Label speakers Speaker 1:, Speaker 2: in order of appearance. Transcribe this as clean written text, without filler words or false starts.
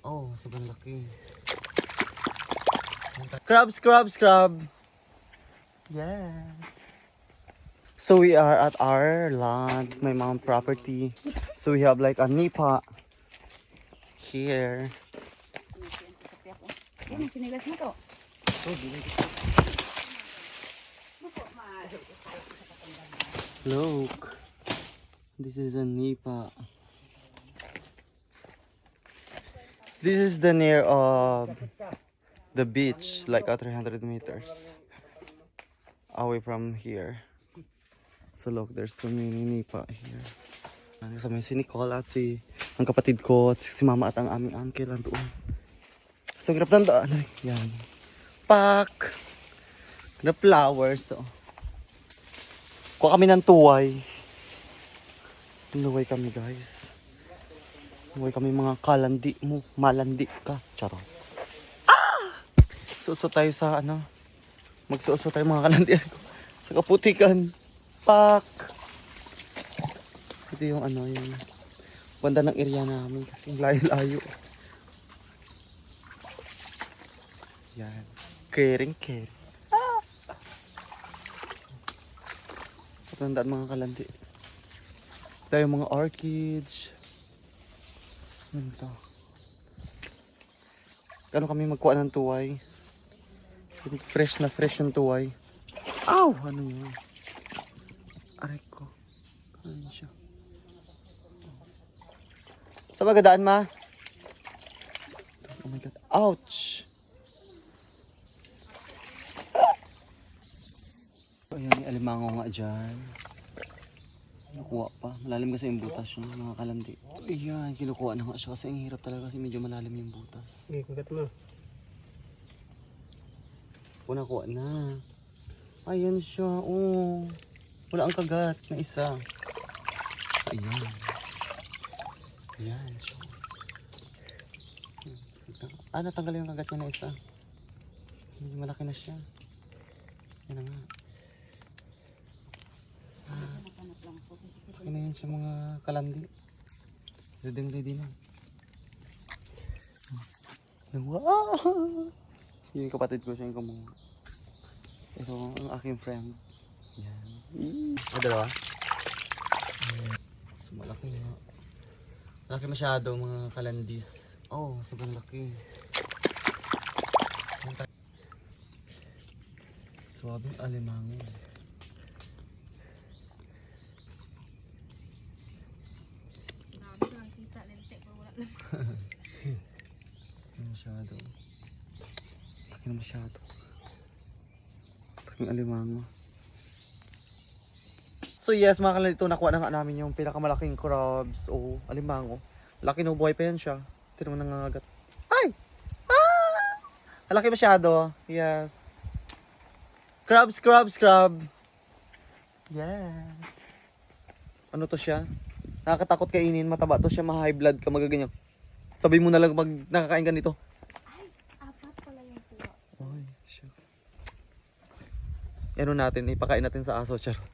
Speaker 1: Oh, sobrang laki. Crab. Yes. So we are at our land, my mom property. So we have like a nipa here.
Speaker 2: Yan, sinilas mo to.
Speaker 1: Look, this is a nipa. This is the near of the beach, like 300 meters away from here. So look, there's so many nipa here. Kasama si Nicole at ang kapatid ko at si mama at ang aming uncle doon. So grab ng daan. Yan. Pak! The flowers. So. Kuha kami ng tuway. Inuway kami guys. Inuway kami mga kalandi mo. Malandi ka. Charot. Ah! Suot tayo sa ano. Magsuot tayo mga kalandian ko. Sa kaputikan. Pak! Ito yung ano yung banda ng area namin kasi layo-layo. Yan. Caring. Ah! Patandaan mga kalandi. Ito yung mga orchids. Ano to? Kano kami magkuha ng tuway? Fresh yung tuway. Ow! Ano yun? Aray ko. Ano siya? Sa magadaan ma? Oh my god. Ouch! Ayan, may alimango nga dyan. Nakuha pa. Malalim kasi yung butas yun, mga kalandi. Ayan, kinukuha na nga siya kasi ang hirap talaga kasi medyo malalim yung butas.
Speaker 3: Okay, kugat mo.
Speaker 1: Nakuha na. Ayan siya, oh. Wala ang kagat na isa. So, ayan. Ayan siya. Natanggal yung kagat niya na isa. Medyo malaki na siya. Yan na nga. Laki na yan siya mga kalandi. Ready na. Wow! Yung kapatid ko siya yung kumuha. Ito ang aking friend. Yan. Dalawa? So malaki nga. Malaki masyado mga kalandis. Oh, sobrang laki. Suwabing alimango. Masyado. Laki na masyado. Laking alimango. So yes mga kalandito, nakuha na nga namin yung pinakamalaking crabs o alimango. Laki no, buhay pa yan siya. Tira mo nangangagat. Ay! Ah! Malaki masyado. Yes. Crab. Yes. Ano to siya? Nakakatakot kainin. Mataba to siya. Ma-high blood ka. Magaganyan. Sabi mo na lang pag nakakain ka nito.
Speaker 2: Ay, apat pala yung tuwa.
Speaker 1: Ay, siya. Yan natin. Ipakain natin sa aso. Charot.